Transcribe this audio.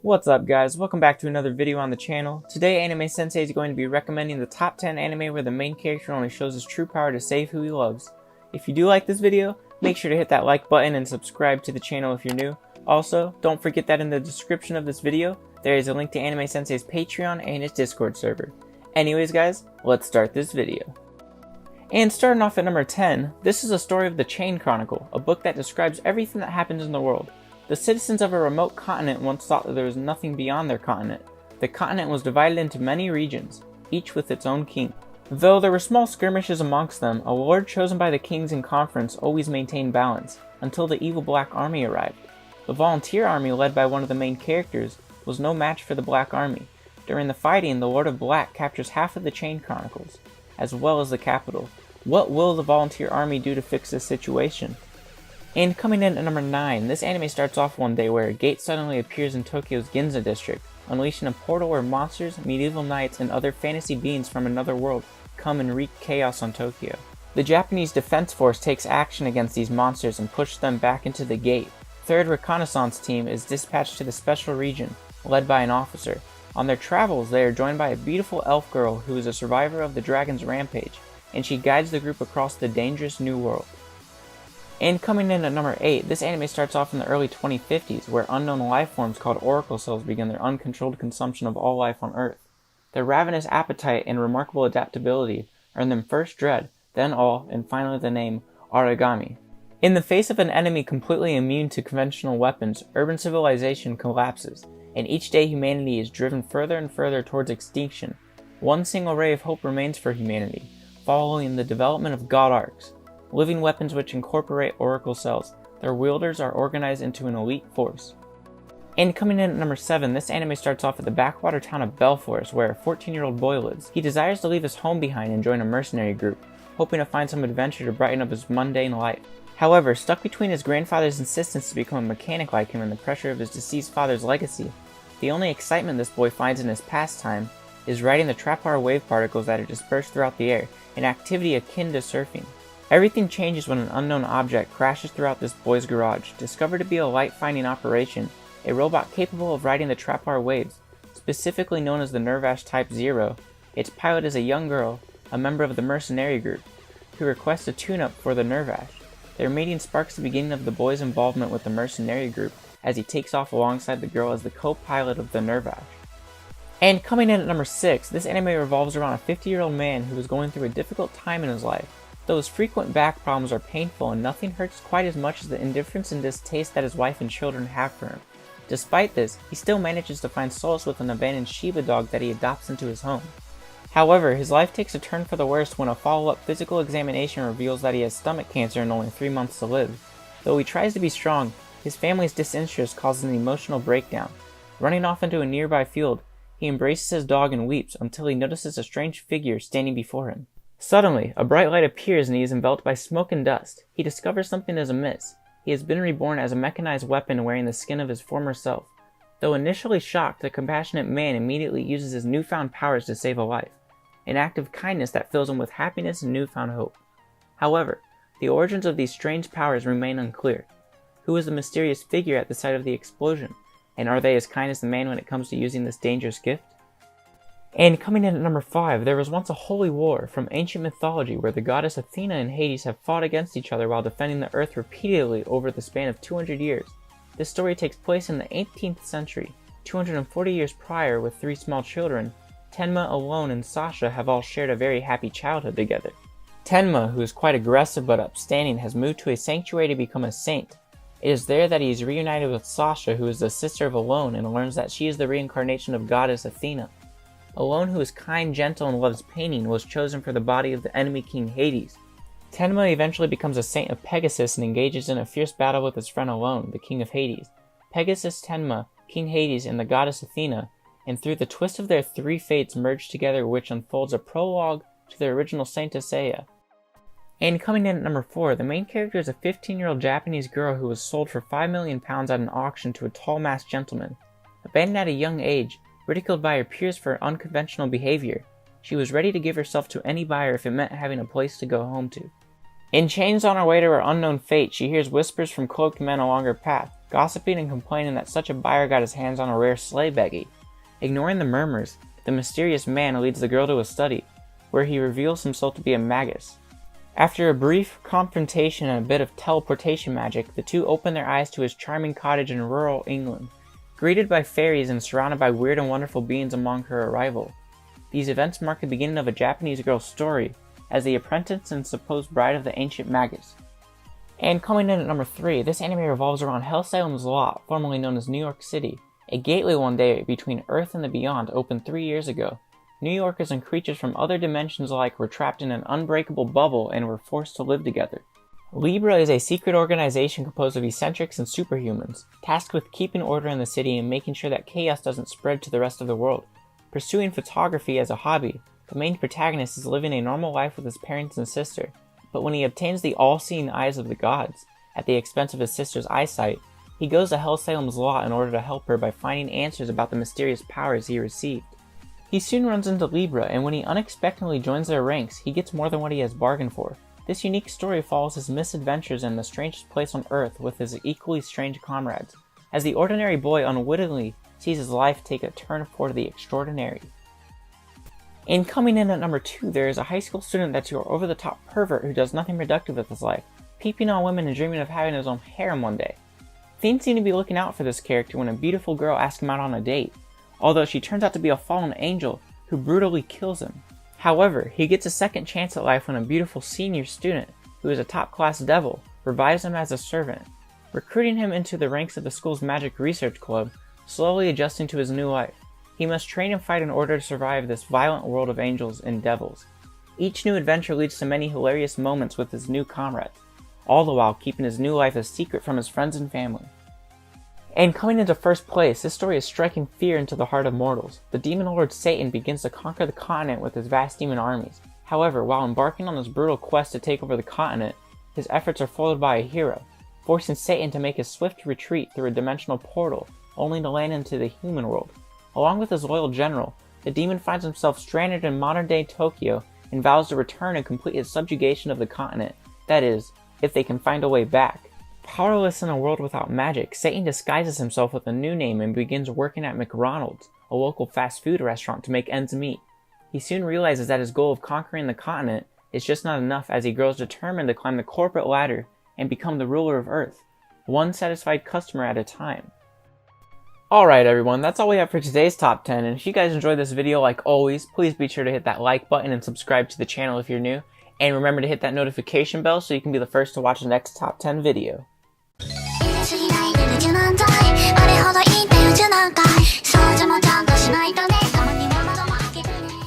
What's up guys, welcome back to another video on the channel. Today Anime Sensei is going to be recommending the top 10 anime where the main character only shows his true power to save who he loves. If you do like this video, make sure to hit that like button and subscribe to the channel if you're new. Also, don't forget that in the description of this video, there is a link to Anime Sensei's Patreon and his Discord server. Anyways guys, let's start this video. And starting off at number 10, this is a story of the Chain Chronicle, a book that describes everything that happens in the world. The citizens of a remote continent once thought that there was nothing beyond their continent. The continent was divided into many regions, each with its own king. Though there were small skirmishes amongst them, a lord chosen by the kings in conference always maintained balance, until the evil Black Army arrived. The volunteer army led by one of the main characters was no match for the Black Army. During the fighting, the Lord of Black captures half of the Chain Chronicles, as well as the capital. What will the volunteer army do to fix this situation? And coming in at number 9, this anime starts off one day where a gate suddenly appears in Tokyo's Ginza district, unleashing a portal where monsters, medieval knights, and other fantasy beings from another world come and wreak chaos on Tokyo. The Japanese Defense Force takes action against these monsters and pushes them back into the gate. 3rd Reconnaissance Team is dispatched to the special region, led by an officer. On their travels, they are joined by a beautiful elf girl who is a survivor of the dragon's rampage, and she guides the group across the dangerous new world. And coming in at number 8, this anime starts off in the early 2050s, where unknown life forms called oracle cells begin their uncontrolled consumption of all life on Earth. Their ravenous appetite and remarkable adaptability earn them first dread, then awe, and finally the name Aragami. In the face of an enemy completely immune to conventional weapons, urban civilization collapses, and each day humanity is driven further and further towards extinction. One single ray of hope remains for humanity, following the development of God Arcs. Living weapons which incorporate oracle cells. Their wielders are organized into an elite force. And coming in at number 7, this anime starts off at the backwater town of Belforest, where a 14-year-old boy lives. He desires to leave his home behind and join a mercenary group, hoping to find some adventure to brighten up his mundane life. However, stuck between his grandfather's insistence to become a mechanic like him and the pressure of his deceased father's legacy, the only excitement this boy finds in his pastime is riding the Trapar wave particles that are dispersed throughout the air, an activity akin to surfing. Everything changes when an unknown object crashes throughout this boy's garage. Discovered to be a light-finding operation, a robot capable of riding the Trapar waves, specifically known as the Nervash Type 0. Its pilot is a young girl, a member of the mercenary group, who requests a tune-up for the Nervash. Their meeting sparks the beginning of the boy's involvement with the mercenary group, as he takes off alongside the girl as the co-pilot of the Nervash. And coming in at number 6, this anime revolves around a 50-year-old man who is going through a difficult time in his life. Those frequent back problems are painful and nothing hurts quite as much as the indifference and distaste that his wife and children have for him. Despite this, he still manages to find solace with an abandoned Shiba dog that he adopts into his home. However, his life takes a turn for the worse when a follow-up physical examination reveals that he has stomach cancer and only 3 months to live. Though he tries to be strong, his family's disinterest causes an emotional breakdown. Running off into a nearby field, he embraces his dog and weeps until he notices a strange figure standing before him. Suddenly, a bright light appears and he is enveloped by smoke and dust. He discovers something is amiss. He has been reborn as a mechanized weapon wearing the skin of his former self. Though initially shocked, the compassionate man immediately uses his newfound powers to save a life, an act of kindness that fills him with happiness and newfound hope. However, the origins of these strange powers remain unclear. Who is the mysterious figure at the site of the explosion? And are they as kind as the man when it comes to using this dangerous gift? And coming in at number 5, there was once a holy war from ancient mythology where the goddess Athena and Hades have fought against each other while defending the earth repeatedly over the span of 200 years. This story takes place in the 18th century, 240 years prior, with 3 small children. Tenma, Alone, and Sasha have all shared a very happy childhood together. Tenma, who is quite aggressive but upstanding, has moved to a sanctuary to become a saint. It is there that he is reunited with Sasha, who is the sister of Alone, and learns that she is the reincarnation of goddess Athena. Alone, who is kind, gentle, and loves painting, was chosen for the body of the enemy king Hades. Tenma eventually becomes a saint of Pegasus and engages in a fierce battle with his friend Alone, the king of Hades. Pegasus, Tenma, King Hades, and the goddess Athena, and through the twist of their 3 fates merge together, which unfolds a prologue to their original Saintess Seiya. And coming in at number 4, the main character is a 15-year-old Japanese girl who was sold for £5 million at an auction to a tall-masked gentleman. Abandoned at a young age, ridiculed by her peers for unconventional behavior, she was ready to give herself to any buyer if it meant having a place to go home to. In chains on her way to her unknown fate, she hears whispers from cloaked men along her path. gossiping and complaining that such a buyer got his hands on a rare sleigh beggie. Ignoring the murmurs, the mysterious man leads the girl to a study, where he reveals himself to be a magus. After a brief confrontation and a bit of teleportation magic, the two open their eyes to his charming cottage in rural England, greeted by fairies and surrounded by weird and wonderful beings among her arrival. These events mark the beginning of a Japanese girl's story as the apprentice and supposed bride of the ancient magus. And coming in at number 3, this anime revolves around Hell Salem's Lot, formerly known as New York City. A gateway one day between Earth and the beyond opened 3 years ago. New Yorkers and creatures from other dimensions alike were trapped in an unbreakable bubble and were forced to live together. Libra is a secret organization composed of eccentrics and superhumans, tasked with keeping order in the city and making sure that chaos doesn't spread to the rest of the world. Pursuing photography as a hobby, the main protagonist is living a normal life with his parents and sister, but when he obtains the all-seeing eyes of the gods, at the expense of his sister's eyesight, he goes to Hell Salem's Lot in order to help her by finding answers about the mysterious powers he received. He soon runs into Libra, and when he unexpectedly joins their ranks, he gets more than what he has bargained for. This unique story follows his misadventures in the strangest place on Earth with his equally strange comrades, as the ordinary boy unwittingly sees his life take a turn for the extraordinary. And coming in at number 2, there is a high school student that's your over-the-top pervert who does nothing productive with his life, peeping on women and dreaming of having his own harem one day. Things seem to be looking out for this character when a beautiful girl asks him out on a date, although she turns out to be a fallen angel who brutally kills him. However, he gets a second chance at life when a beautiful senior student, who is a top-class devil, revives him as a servant, recruiting him into the ranks of the school's magic research club, slowly adjusting to his new life. He must train and fight in order to survive this violent world of angels and devils. Each new adventure leads to many hilarious moments with his new comrades, all the while keeping his new life a secret from his friends and family. And coming into first place, this story is striking fear into the heart of mortals. The demon lord Satan begins to conquer the continent with his vast demon armies. However, while embarking on this brutal quest to take over the continent, his efforts are foiled by a hero, forcing Satan to make a swift retreat through a dimensional portal, only to land into the human world. Along with his loyal general, the demon finds himself stranded in modern-day Tokyo and vows to return and complete his subjugation of the continent, that is, if they can find a way back. Powerless in a world without magic, Satan disguises himself with a new name and begins working at McDonald's, a local fast food restaurant, to make ends meet. He soon realizes that his goal of conquering the continent is just not enough as he grows determined to climb the corporate ladder and become the ruler of Earth, one satisfied customer at a time. Alright everyone, that's all we have for today's top 10, and if you guys enjoyed this video, like always, please be sure to hit that like button and subscribe to the channel if you're new, and remember to hit that notification bell so you can be the first to watch the next top 10 video. 過ぎないでね柔軟剤あれほどいいんだよ柔軟剤